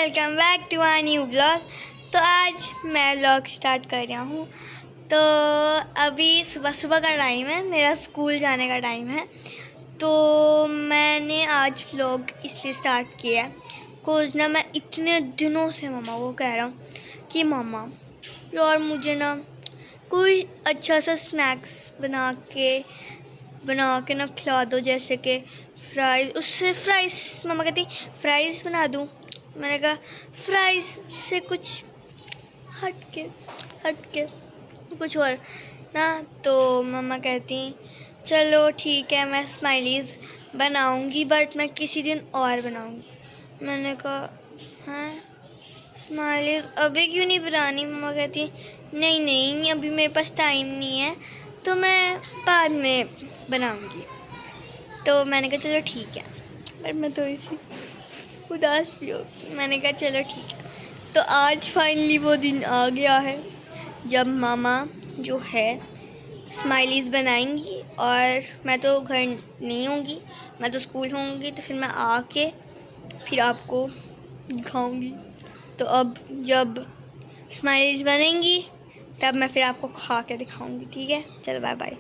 Welcome back to our new blog. तो आज मैं ब्लॉग स्टार्ट कर रहा हूँ। तो अभी सुबह सुबह का टाइम है, मेरा स्कूल जाने का टाइम है। तो मैंने आज व्लॉग इसलिए स्टार्ट किया है कुछ ना, मैं इतने दिनों से मम्मा को कह रहा हूँ कि मम्मा यार मुझे ना कोई अच्छा सा स्नैक्स बना के ना खिला दो, जैसे कि फ्राइज़। उससे फ्राइज़ मम्मा कहती फ्राइज़ बना दूँ। मैंने कहा फ्राइज़ से कुछ हट के कुछ और ना। तो मम्मा कहती चलो ठीक है मैं स्माइलीज़ बनाऊंगी, बट मैं किसी दिन और बनाऊंगी। मैंने कहा हाँ स्माइलीज़ अभी क्यों नहीं बनानी? मम्मा कहती नहीं अभी मेरे पास टाइम नहीं है, तो मैं बाद में बनाऊंगी। तो मैंने कहा चलो ठीक है, बट मैं थोड़ी सी उदास भी हो। मैंने कहा चलो ठीक है। तो आज फाइनली वो दिन आ गया है जब मामा जो है स्माइलीज़ बनाएंगी, और मैं तो घर नहीं होंगी, मैं तो स्कूल होंगी। तो फिर मैं आके फिर आपको दिखाऊंगी। तो अब जब स्माइलीज़ बनेंगी तब मैं फिर आपको खा के दिखाऊंगी। ठीक है, चलो बाय बाय।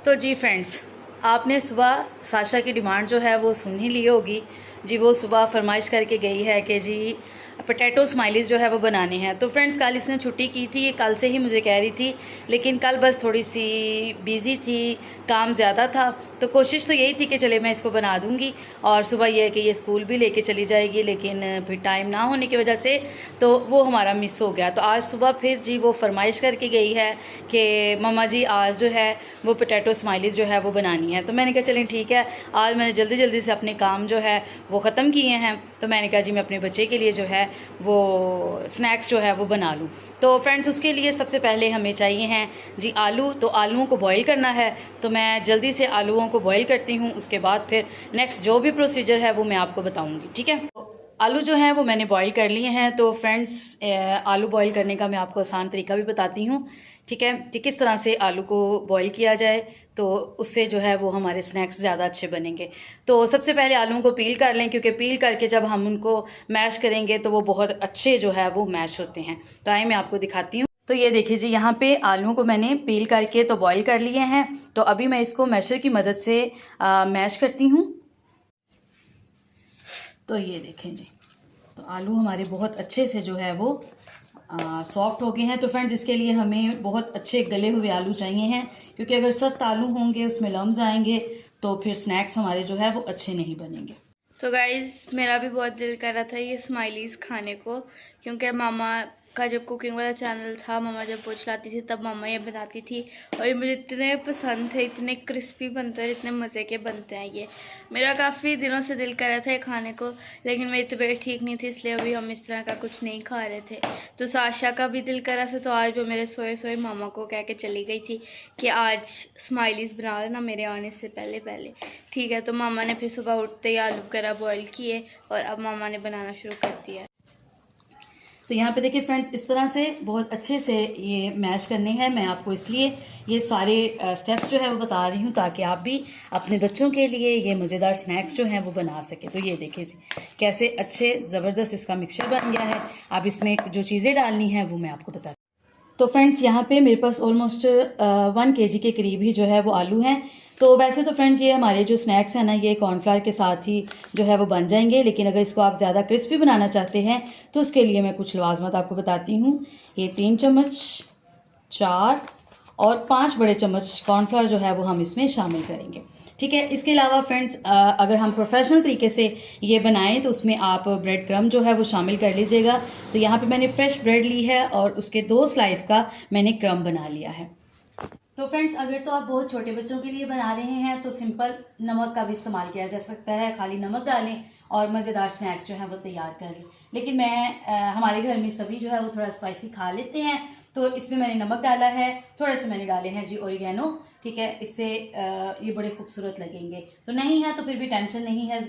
तो जी फ्रेंड्स, आपने सुबह साशा की डिमांड जो है वो सुन ही ली होगी जी। वो सुबह फरमाइश करके गई है कि जी पोटैटो स्माइलीज़ जो है वो बनाने हैं। तो फ्रेंड्स कल इसने छुट्टी की थी, ये कल से ही मुझे कह रही थी, लेकिन कल बस थोड़ी सी बिज़ी थी, काम ज़्यादा था। तो कोशिश तो यही थी कि चले मैं इसको बना दूँगी, और सुबह ये है कि ये स्कूल भी लेके चली जाएगी, लेकिन फिर टाइम ना होने की वजह से तो वो हमारा मिस हो गया। तो आज सुबह फिर जी वो फरमाइश करके गई है कि मम्मा जी आज जो है वो पोटैटो स्माइलीज़ जो है वो बनानी है। तो मैंने कहा चलें ठीक है, आज मैंने जल्दी से अपने काम जो है वो ख़त्म किए हैं। तो मैंने कहा जी मैं अपने बच्चे के लिए जो है वो स्नैक्स जो है वो बना लूँ। तो फ्रेंड्स उसके लिए सबसे पहले हमें चाहिए हैं जी आलू। तो आलूओं को बॉईल करना है, तो मैं जल्दी से आलूओं को बॉईल करती हूँ। उसके बाद फिर नेक्स्ट जो भी प्रोसीजर है वो मैं आपको बताऊँगी। ठीक है, आलू जो हैं वो मैंने बॉईल कर लिए हैं। तो फ्रेंड्स आलू बॉईल करने का मैं आपको आसान तरीका भी बताती हूँ। ठीक है, कि किस तरह से आलू को बॉईल किया जाए, तो उससे जो है वो हमारे स्नैक्स ज़्यादा अच्छे बनेंगे। तो सबसे पहले आलूओं को पील कर लें, क्योंकि पील करके जब हम उनको मैश करेंगे तो वो बहुत अच्छे जो है वो मैश होते हैं। तो आइए मैं आपको दिखाती हूँ। तो ये देखिए जी, यहाँ पे आलूओं को मैंने पील करके तो बॉईल कर लिए हैं। तो अभी मैं इसको मैशर की मदद से मैश करती हूँ। तो ये देखें जी, तो आलू हमारे बहुत अच्छे से जो है वो सॉफ्ट हो गए हैं। तो फ्रेंड्स इसके लिए हमें बहुत अच्छे गले हुए आलू चाहिए हैं, क्योंकि अगर सख्त आलू होंगे उसमें लम्स आएंगे तो फिर स्नैक्स हमारे जो है वो अच्छे नहीं बनेंगे। तो गाइज़ मेरा भी बहुत दिल कर रहा था ये स्माइलीज़ खाने को, क्योंकि मामा का जब कुकिंग वाला चैनल था, मामा जब वो चलाती थी तब मामा ये बनाती थी, और ये मुझे इतने पसंद थे, इतने क्रिस्पी बनते हैं, इतने मज़े के बनते हैं ये। मेरा काफ़ी दिनों से दिल कर रहा था ये खाने को, लेकिन मेरी तबीयत ठीक नहीं थी, इसलिए अभी हम इस तरह का कुछ नहीं खा रहे थे। तो साशा का भी दिल कर रहा था, तो आज वो मेरे सोए मामा को कह के चली गई थी कि आज स्माइलीज़ बना लेना मेरे आने से पहले। ठीक है, तो मामा ने फिर सुबह उठते ही आलू वगैरह बॉईल किए, और अब मामा ने बनाना शुरू कर दिया। तो यहाँ पे देखिए फ्रेंड्स, इस तरह से बहुत अच्छे से ये मैश करने हैं। मैं आपको इसलिए ये सारे स्टेप्स जो है वो बता रही हूँ, ताकि आप भी अपने बच्चों के लिए ये मज़ेदार स्नैक्स जो हैं वो बना सकें। तो ये देखिए जी कैसे अच्छे ज़बरदस्त इसका मिक्सचर बन गया है। अब इसमें जो चीज़ें डालनी हैं वो मैं आपको बताती हूँ। तो फ्रेंड्स यहाँ पे मेरे पास ऑलमोस्ट 1 kg के करीब ही जो है वो आलू हैं। तो वैसे तो फ्रेंड्स ये हमारे जो स्नैक्स हैं ना, ये कॉर्नफ्लावर के साथ ही जो है वो बन जाएंगे, लेकिन अगर इसको आप ज़्यादा क्रिस्पी बनाना चाहते हैं तो उसके लिए मैं कुछ लवाजमत आपको बताती हूँ। ये 3 चम्मच, 4 और 5 बड़े चम्मच कॉर्नफ्लावर जो है वो हम इसमें शामिल करेंगे। ठीक है, इसके अलावा फ्रेंड्स अगर हम प्रोफेशनल तरीके से ये बनाएं तो उसमें आप ब्रेड क्रम्ब जो है वो शामिल कर लीजिएगा। तो यहाँ पे मैंने फ्रेश ब्रेड ली है और उसके 2 स्लाइस का मैंने क्रम्ब बना लिया है। तो फ्रेंड्स अगर तो आप बहुत छोटे बच्चों के लिए बना रहे हैं तो सिंपल नमक का भी इस्तेमाल किया जा सकता है, खाली नमक डालें और मज़ेदार स्नैक्स जो है वो तैयार कर लें। लेकिन मैं हमारे घर में सभी जो है वो थोड़ा स्पाइसी खा लेते हैं, तो इसमें मैंने नमक डाला है, थोड़े से मैंने डाले हैं जी ओरिगेनो। ठीक है, इससे ये बड़े खूबसूरत लगेंगे। तो नहीं है तो फिर भी टेंशन नहीं है,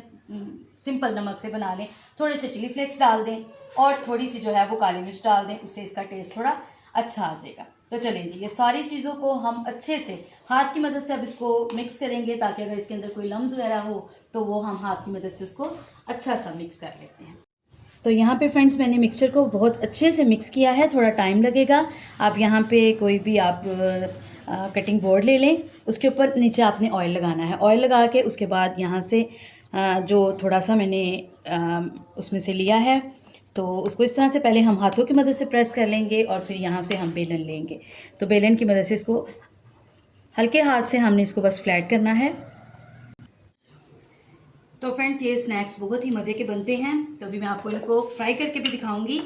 सिंपल नमक से बना लें। थोड़े से चिली फ्लेक्स डाल दें और थोड़ी सी जो है वो काली मिर्च डाल दें, उससे इसका टेस्ट थोड़ा अच्छा आ जाएगा। तो चलें जी, ये सारी चीज़ों को हम अच्छे से हाथ की मदद से अब इसको मिक्स करेंगे, ताकि अगर इसके अंदर कोई लम्स वगैरह हो तो वो हम हाथ की मदद से उसको अच्छा सा मिक्स कर लेते हैं। तो यहाँ पे फ्रेंड्स मैंने मिक्सचर को बहुत अच्छे से मिक्स किया है, थोड़ा टाइम लगेगा। आप यहाँ पे कोई भी आप कटिंग बोर्ड ले लें, उसके ऊपर नीचे आपने ऑयल लगाना है। ऑयल लगा के उसके बाद यहाँ से जो थोड़ा सा मैंने उसमें से लिया है, तो उसको इस तरह से पहले हम हाथों की मदद से प्रेस कर लेंगे और फिर यहाँ से हम बेलन लेंगे। तो बेलन की मदद से इसको हल्के हाथ से हमने इसको बस फ्लैट करना है। तो फ्रेंड्स ये स्नैक्स बहुत ही मज़े के बनते हैं, तो अभी मैं आपको इनको फ्राई करके भी दिखाऊंगी।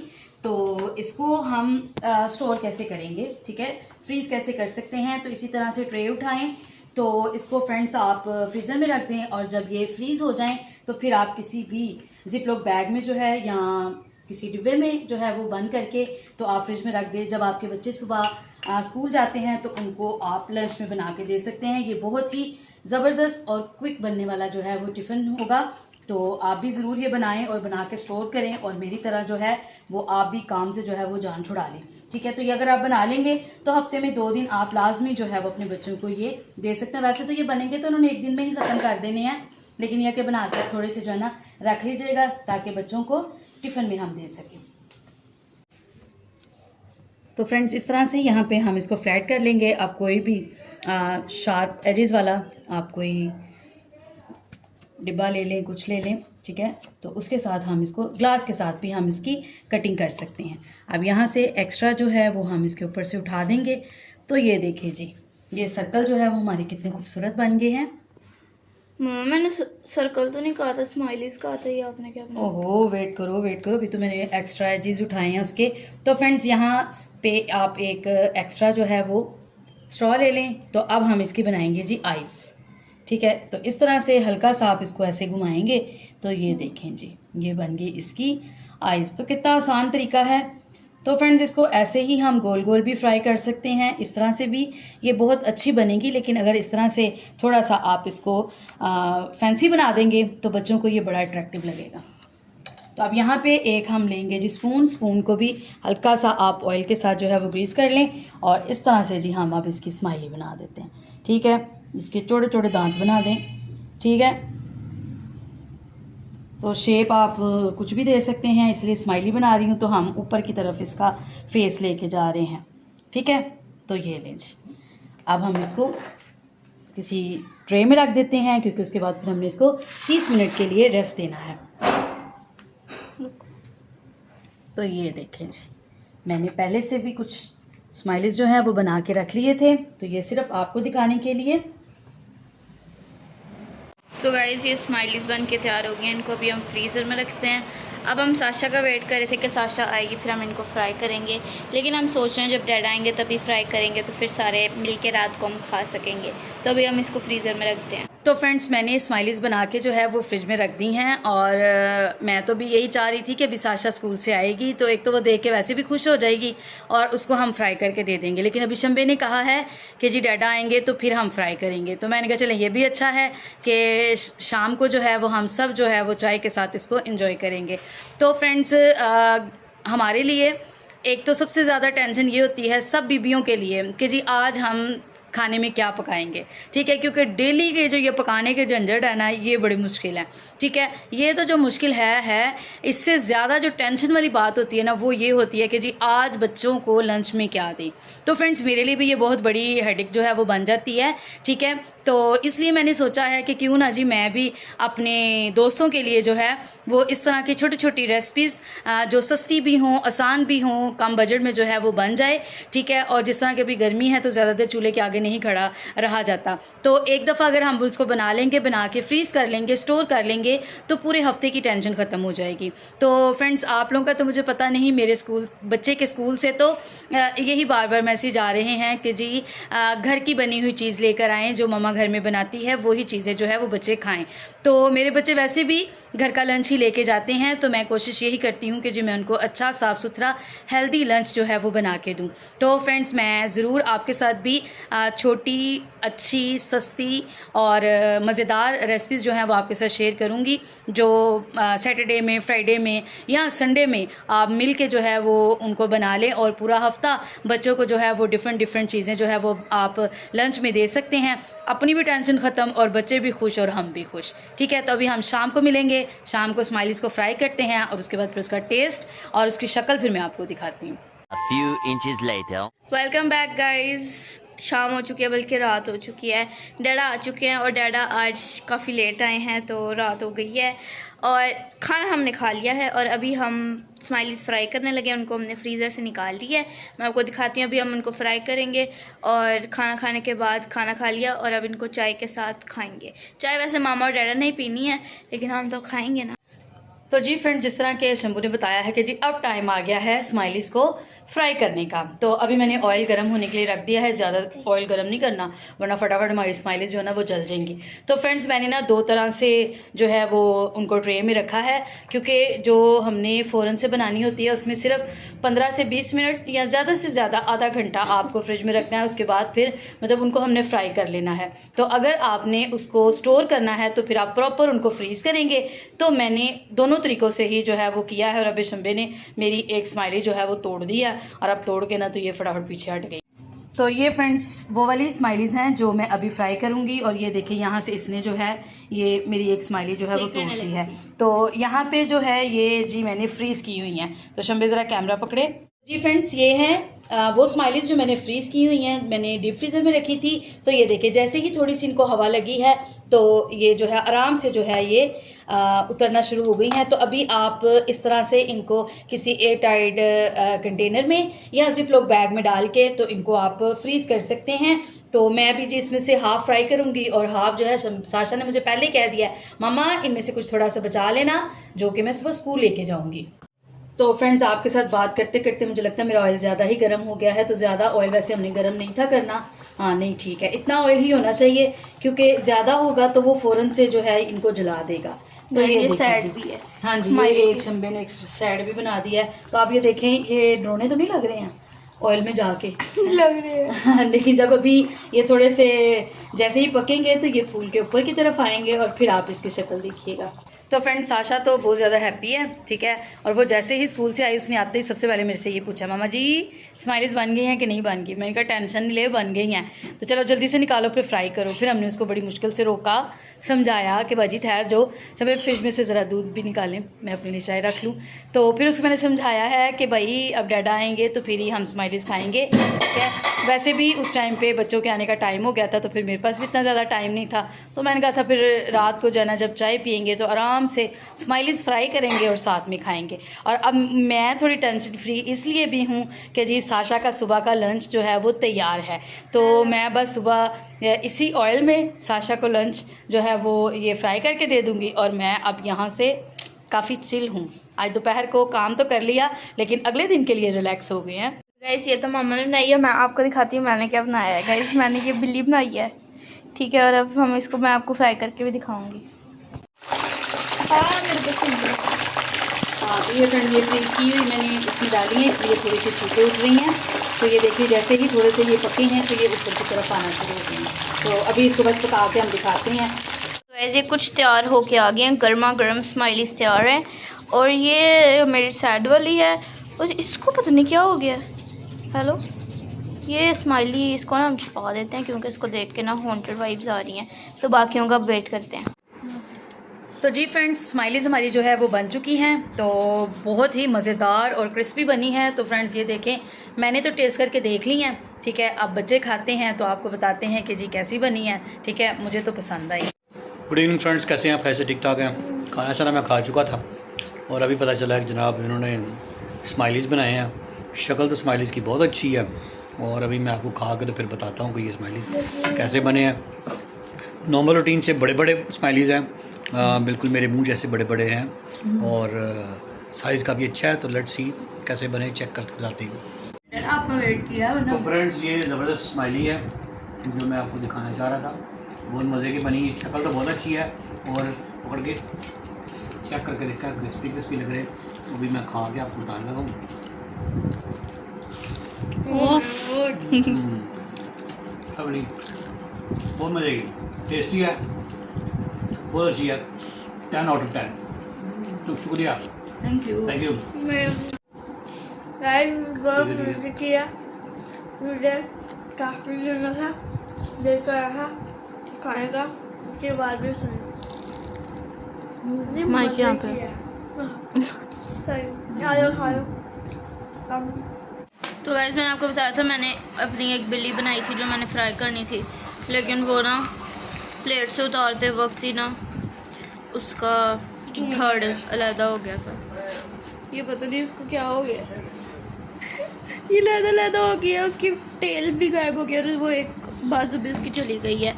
तो इसको हम स्टोर कैसे करेंगे, ठीक है, फ्रीज़ कैसे कर सकते हैं। तो इसी तरह से ट्रे उठाएं, तो इसको फ्रेंड्स आप फ्रीज़र में रख दें और जब ये फ्रीज़ हो जाएं तो फिर आप किसी भी जिपलॉक बैग में जो है या किसी डिब्बे में जो है वो बंद करके तो आप फ्रिज में रख दें। जब आपके बच्चे सुबह स्कूल जाते हैं तो उनको आप लंच में बना के दे सकते हैं। ये बहुत ही ज़बरदस्त और क्विक बनने वाला जो है वो टिफ़िन होगा। तो आप भी ज़रूर ये बनाएं और बना के स्टोर करें और मेरी तरह जो है वो आप भी काम से जो है वो जान छुड़ा लें, ठीक है। तो ये अगर आप बना लेंगे तो हफ्ते में 2 दिन आप लाजमी जो है वो अपने बच्चों को ये दे सकते हैं। वैसे तो ये बनेंगे तो उन्होंने 1 दिन में ही ख़त्म कर देने हैं, लेकिन यह कि बना कर थोड़े से जो है ना रख लीजिएगा ताकि बच्चों को टिफ़िन में हम दे सकें। तो फ्रेंड्स इस तरह से यहाँ पे हम इसको फ्लैट कर लेंगे। आप कोई भी शार्प एजेस वाला आप कोई डिब्बा ले लें, कुछ ले लें, ठीक है। तो उसके साथ हम इसको ग्लास के साथ भी हम इसकी कटिंग कर सकते हैं। अब यहाँ से एक्स्ट्रा जो है वो हम इसके ऊपर से उठा देंगे। तो ये देखिए जी, ये सर्कल जो है वो हमारे कितने खूबसूरत बन गए हैं। मम्मा मैंने सर्कल तो नहीं कहा था, स्माइलीज कहा था। ये आपने क्या बनाया? ओहो, वेट करो अभी तो मैंने एक्स्ट्रा एजेस उठाए हैं उसके। तो फ्रेंड्स यहाँ पे आप एक एक्स्ट्रा जो है वो स्ट्रॉ ले लें। तो अब हम इसकी बनाएंगे जी आइस, ठीक है। तो इस तरह से हल्का सा आप इसको ऐसे घुमाएंगे तो ये देखें जी, ये बन गई इसकी आइस। तो कितना आसान तरीका है। तो फ्रेंड्स इसको ऐसे ही हम गोल गोल भी फ्राई कर सकते हैं, इस तरह से भी ये बहुत अच्छी बनेगी। लेकिन अगर इस तरह से थोड़ा सा आप इसको फैंसी बना देंगे तो बच्चों को ये बड़ा अट्रैक्टिव लगेगा। तो अब यहाँ पे एक हम लेंगे जी स्पून को भी हल्का सा आप ऑयल के साथ जो है वो ग्रीस कर लें और इस तरह से जी हम अब इसकी स्माइली बना देते हैं, ठीक है। इसके छोटे छोटे दांत बना दें, ठीक है। तो शेप आप कुछ भी दे सकते हैं, इसलिए स्माइली बना रही हूँ। तो हम ऊपर की तरफ इसका फेस लेके जा रहे हैं, ठीक है। तो ये लें जी, अब हम इसको किसी ट्रे में रख देते हैं क्योंकि उसके बाद फिर हमने इसको 30 मिनट के लिए रेस्ट देना है। तो ये देखें जी, मैंने पहले से भी कुछ स्माइलीज जो हैं वो बना के रख लिए थे, तो ये सिर्फ आपको दिखाने के लिए। तो गाइज़ ये स्माइलीज बन के तैयार हो गई हैं। इनको अभी हम फ्रीज़र में रखते हैं। अब हम साशा का वेट कर रहे थे कि साशा आएगी फिर हम इनको फ्राई करेंगे, लेकिन हम सोच रहे हैं जब डैड आएंगे तभी फ्राई करेंगे तो फिर सारे मिल के रात को हम खा सकेंगे। तो अभी हम इसको फ्रीज़र में रखते हैं। तो फ्रेंड्स मैंने स्माइलीज बना के जो है वो फ्रिज में रख दी हैं और मैं तो भी यही चाह रही थी कि अभी साशा स्कूल से आएगी तो एक तो वो देख के वैसे भी खुश हो जाएगी और उसको हम फ्राई करके दे देंगे। लेकिन अभी शंबे ने कहा है कि जी डैडा आएंगे तो फिर हम फ्राई करेंगे। तो मैंने कहा चलें ये भी अच्छा है कि शाम को जो है वो हम सब जो है वो चाय के साथ इसको एंजॉय करेंगे। तो फ्रेंड्स हमारे लिए एक तो सबसे ज़्यादा टेंशन ये होती है सब बीबियों के लिए कि जी आज हम खाने में क्या पकाएंगे, ठीक है। क्योंकि डेली के जो ये पकाने के झंझट है ना, ये बड़ी मुश्किल है, ठीक है। ये तो जो मुश्किल है इससे ज़्यादा जो टेंशन वाली बात होती है ना वो ये होती है कि जी आज बच्चों को लंच में क्या दें। तो फ्रेंड्स मेरे लिए भी ये बहुत बड़ी हेडेक जो है वो बन जाती है, ठीक है। तो इसलिए मैंने सोचा है कि क्यों ना जी मैं भी अपने दोस्तों के लिए जो है वो इस तरह की छोटी छोटी रेसिपीज़ जो सस्ती भी हों, आसान भी हों, कम बजट में जो है वो बन जाए, ठीक है। और जिस तरह की अभी गर्मी है तो ज़्यादा देर चूल्हे के आगे नहीं खड़ा रहा जाता। तो एक दफ़ा अगर हम उसको बना लेंगे, बना के फ्रीज़ कर लेंगे, स्टोर कर लेंगे तो पूरे हफ्ते की टेंशन ख़त्म हो जाएगी। तो फ्रेंड्स आप लोगों का तो मुझे पता नहीं, मेरे बच्चे के स्कूल से तो यही बार बार मैसेज आ रहे हैं कि जी घर की बनी हुई चीज़ लेकर आएँ, जो मम्मा घर में बनाती है वही चीज़ें जो है वो बच्चे खाएं। तो मेरे बच्चे वैसे भी घर का लंच ही लेके जाते हैं, तो मैं कोशिश यही करती हूँ कि जी मैं उनको अच्छा साफ़ सुथरा हेल्दी लंच जो है वो बना के दूँ। तो फ्रेंड्स मैं ज़रूर आपके साथ भी छोटी अच्छी सस्ती और मज़ेदार रेसिपीज़ जो हैं वो आपके साथ शेयर करूँगी, जो सैटरडे में, फ्राइडे में या संडे में आप मिल के जो है वो उनको बना लें और पूरा हफ्ता बच्चों को जो है वो डिफरेंट चीज़ें जो है वो आप लंच में दे सकते हैं। अपनी भी टेंशन ख़त्म और बच्चे भी खुश और हम भी खुश। ठीक है, तो अभी हम शाम को मिलेंगे। शाम को स्माइलीज़ को फ्राई करते हैं और उसके बाद फिर उसका टेस्ट और उसकी शक्ल फिर मैं आपको दिखाती हूँ। A few inches later. Welcome back guys. शाम हो चुकी है, बल्कि रात हो चुकी है। डैडा आ चुके हैं और डैडा आज काफ़ी लेट आए हैं तो रात हो गई है और खाना हमने खा लिया है और अभी हम स्माइलीज़ फ्राई करने लगे हैं। उनको हमने फ्रीज़र से निकाल लिया है, मैं आपको दिखाती हूँ। अभी हम उनको फ्राई करेंगे और खाना खाने के बाद खाना खा लिया और अब इनको चाय के साथ खाएंगे। चाय वैसे मामा और डैडा नहीं पीनी है, लेकिन हम तो खाएंगे ना। तो जी फ्रेंड, जिस तरह के शंभू ने बताया है कि जी अब टाइम आ गया है स्माइलीज़ को फ्राई करने का, तो अभी मैंने ऑयल गर्म होने के लिए रख दिया है। ज़्यादा ऑयल गर्म नहीं करना वरना फटाफट हमारी स्माइलीज़ जो है ना वो जल जाएंगी। तो फ्रेंड्स, मैंने ना 2 तरह से जो है वो उनको ट्रे में रखा है, क्योंकि जो हमने फ़ौरन से बनानी होती है उसमें सिर्फ 15 से 20 मिनट या ज़्यादा से ज़्यादा आधा घंटा आपको फ्रिज में रखना है। उसके बाद फिर मतलब उनको हमने फ्राई कर लेना है। तो अगर आपने उसको स्टोर करना है तो फिर आप प्रॉपर उनको फ्रीज़ करेंगे। तो मैंने दोनों तरीक़ों से ही जो है वो किया है और अभी शंबे ने मेरी एक स्माइली जो है वो तोड़ दी है और अब तोड़ के ना तो ये फटाफट पीछे हट गई। तो ये फ्रेंड्स वो वाली स्माइलीज़ हैं जो मैं अभी फ्राई करूँगी। और ये देखिए यहाँ से इसने जो है ये मेरी एक स्माइली जो है वो तोड़ दी है। तो यहाँ पे जो है ये जी मैंने फ्रीज़ की हुई हैं। तो शंबे ज़रा कैमरा पकड़े। जी फ्रेंड्स, ये हैं वो स्माइलीज़ जो मैंने फ्रीज़ की हुई हैं, मैंने डीप फ्रीज़र में रखी थी। तो ये देखिए जैसे ही थोड़ी सी इनको हवा लगी है तो ये जो है आराम से जो है ये उतरना शुरू हो गई हैं। तो अभी आप इस तरह से इनको किसी एयर टाइट कंटेनर में या जिप लॉक बैग में डाल के तो इनको आप फ्रीज़ कर सकते हैं। तो मैं भी जी इसमें से हाफ़ फ्राई करूँगी और हाफ़ जो है साशा ने मुझे पहले कह दिया है मामा इनमें से कुछ थोड़ा सा बचा लेना, जो कि मैं सुबह स्कूल लेके जाऊँगी। तो फ्रेंड्स, आपके साथ बात करते करते मुझे लगता है मेरा ऑयल ज़्यादा ही गर्म हो गया है। तो ज़्यादा ऑयल वैसे हमने गर्म नहीं था करना। हाँ नहीं, ठीक है, इतना ऑयल ही होना चाहिए, क्योंकि ज़्यादा होगा तो वो फ़ौरन से जो है इनको जला देगा। तो ये सैड भी है। हाँ जी, ये एक शंबे ने एक सैड भी बना दिया है। तो आप ये देखें, ये ड्रोने तो नहीं लग रहे हैं ऑयल में जाके लग रहे हैं लेकिन जब अभी ये थोड़े से जैसे ही पकेंगे तो ये फूल के ऊपर की तरफ आएंगे और फिर आप इसकी शक्ल देखिएगा। तो फ्रेंड, साशा तो बहुत ज़्यादा हैप्पी है, ठीक है। और वो जैसे ही स्कूल से आई उसने आते ही सबसे पहले मेरे से ये पूछा मामा जी स्माइलीज़ बन गई हैं कि नहीं बन गई। मैंने कहा टेंशन नहीं ले, बन गई हैं। तो चलो जल्दी से निकालो फिर फ्राई करो। फिर हमने उसको बड़ी मुश्किल से रोका, समझाया कि बाजी ठहर जो, जब फ्रिज में से ज़रा दूध भी निकालें, मैं अपने लिए चाय रख लूँ। तो फिर उसको मैंने समझाया है कि भाई अब डैडा आएंगे तो फिर ही हम स्माइलीज़ खाएंगे, ठीक है। वैसे भी उस टाइम पे बच्चों के आने का टाइम हो गया था, तो फिर मेरे पास भी इतना ज़्यादा टाइम नहीं था। तो मैंने कहा था फिर रात को जाना जब चाय पियेंगे तो आराम से स्माइलीज़ फ्राई करेंगे और साथ में खाएंगे। और अब मैं थोड़ी टेंशन फ्री इसलिए भी हूँ कि जी साशा का सुबह का लंच जो है वो तैयार है। तो मैं बस सुबह इसी ऑयल में साशा को लंच जो है वो ये फ्राई करके दे दूँगी। और मैं अब यहाँ से काफ़ी चिल हूँ। आज दोपहर को काम तो कर लिया लेकिन अगले दिन के लिए रिलैक्स हो गए हैं। गाइस, ये तो मामा ने बनाई है, मैं आपको दिखाती हूँ मैंने क्या बनाया है। गाइस, मैंने ये बिल्ली बनाई है, ठीक है। और अब हम इसको मैं आपको फ्राई करके भी दिखाऊंगी। हाँ, तो ये फ्रेंड ये फ्रीज़ की हुई मैंने इसमें डाली है, इसलिए थोड़ी सी छींटे उठ रही हैं। तो ये देखिए जैसे ही थोड़े से ये पके हैं तो ये ऊपर की तरफ आना शुरू हो गए हैं। तो अभी इसको बस पका के हम दिखाते हैं। तो ऐसे कुछ तैयार होके आ गए हैं, गर्मा गर्म स्माइलीज़ तैयार हैं। और ये मेरी सैड वाली है और इसको पता नहीं क्या हो गया। हेलो, ये स्माइली इसको ना हम छुपा देते हैं क्योंकि इसको देख के ना हॉन्टेड वाइब्स आ रही हैं। तो बाकियों का वेट करते हैं। तो जी फ्रेंड्स, स्माइलीज़ हमारी जो है वो बन चुकी हैं। तो बहुत ही मज़ेदार और क्रिस्पी बनी है। तो फ्रेंड्स ये देखें, मैंने तो टेस्ट करके देख ली हैं, ठीक है। अब बच्चे खाते हैं तो आपको बताते हैं कि जी कैसी बनी है, ठीक है। मुझे तो पसंद आई। गुड इवनिंग फ्रेंड्स, कैसे हैं आप? कैसे ठीक ठाक हैं? खाना शाना मैं खा चुका था और अभी पता चला है कि जनाब इन्होंने स्माइलीज़ बनाए हैं। शक्ल तो स्माइलीज़ की बहुत अच्छी है और अभी मैं आपको खा के तो फिर बताता हूँ कि ये स्माइलीज़ कैसे बने हैं। नॉर्मल रूटीन से बड़े बड़े स्माइलीज़ हैं, बिल्कुल मेरे मुंह जैसे बड़े बड़े हैं और साइज़ का भी अच्छा है। तो लेट्स सी कैसे बने, चेक करके बताते हैं। आपका वेट किया तो फ्रेंड्स, ये ज़बरदस्त स्माइली है जो मैं आपको दिखाना चाह रहा था। बहुत मज़े की बनी है, शक्ल तो बहुत अच्छी है और पकड़ के चेक करके देखा क्रिस्पी क्रिस्पी लग रहे। तो अभी मैं खा के आपको बताने लगा हूँ। अपनी बहुत मज़े की, टेस्टी है, बहुत अच्छी है, 10 आउट ऑफ 10। तो शुक्रिया, थैंक यू। Thank you. मैं बहुत मज़े किया, मुझे काफ़ी दिनों था दिल कर रहा था खाने का, उसके बाद भी सुनी माइक यहाँ पे। सही आ जाओ खा लो। तो गाइस मैंने आपको बताया था मैंने अपनी एक बिल्ली बनाई थी जो मैंने फ्राई करनी थी, लेकिन वो ना प्लेट से उतारते वक्त ही ना उसका थर्ड अलहदा हो गया था। ये पता नहीं इसको क्या हो गया, ये अलहदा हो गया, उसकी टेल भी गायब हो गया और वो एक बाजू भी उसकी चली गई है,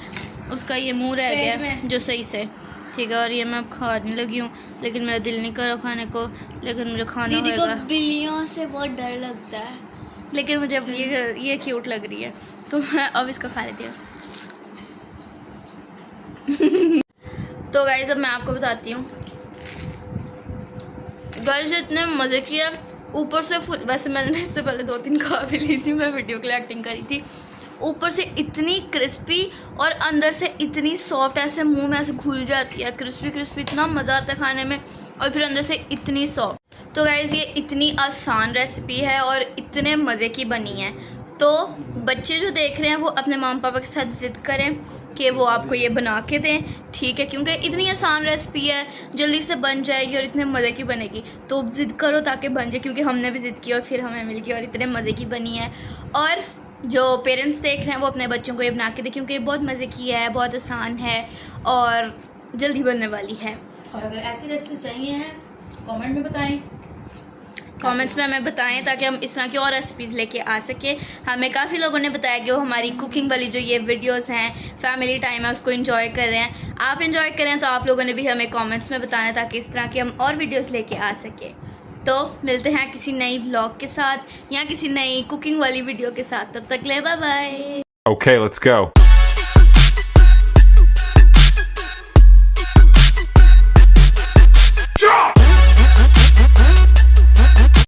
उसका ये मुंह रह गया है जो सही से ठीक है। और ये मैं अब खाने लगी हूँ, लेकिन मेरा दिल नहीं कर रहा खाने को, लेकिन मुझे खाना दीदी को होगा। बिल्लियों से बहुत डर लगता है। लेकिन मुझे अब ये क्यूट लग रही है तो मैं अब इसको खा लेती हूँ। तो गाइस अब मैं आपको बताती हूँ गाइस इतने मज़े किया, ऊपर से फुल, वैसे मैंने इससे पहले 2-3 खा भी ली थी, मैं वीडियो के लिए एक्टिंग करी थी। ऊपर से इतनी क्रिस्पी और अंदर से इतनी सॉफ्ट, ऐसे मुंह में ऐसे घुल जाती है, क्रिस्पी क्रिस्पी, इतना मज़ा आता है खाने में, और फिर अंदर से इतनी सॉफ्ट। तो गाइस ये इतनी आसान रेसिपी है और इतने मज़े की बनी है, तो बच्चे जो देख रहे हैं वो अपने मामा पापा के साथ ज़िद करें कि वो आपको ये बना के दें, ठीक है, क्योंकि इतनी आसान रेसिपी है, जल्दी से बन जाएगी और इतने मज़े की बनेगी। तो ज़िद करो ताकि बन जाए, क्योंकि हमने भी ज़िद की और फिर हमें मिल गई और इतने मज़े की बनी है। और जो पेरेंट्स देख रहे हैं वो अपने बच्चों को ये बना के दें, क्योंकि ये बहुत मज़े की है, बहुत आसान है और जल्दी बनने वाली है। और अगर ऐसी रेसिपीज चाहिए हैं कमेंट में बताएं, कमेंट्स में हमें बताएं ताकि हम इस तरह की और रेसिपीज़ लेके आ सकें। हमें काफ़ी लोगों ने बताया कि वो हमारी कुकिंग वाली जो ये वीडियोस हैं, फैमिली टाइम है, उसको एंजॉय कर रहे हैं। आप एंजॉय करें तो आप लोगों ने भी हमें कमेंट्स में बताना, ताकि इस तरह की हम और वीडियोस लेके आ सकें। तो मिलते हैं किसी नई व्लॉग के साथ या किसी नई कुकिंग वाली वीडियो के साथ, तब तक ले bye bye. Okay, let's go.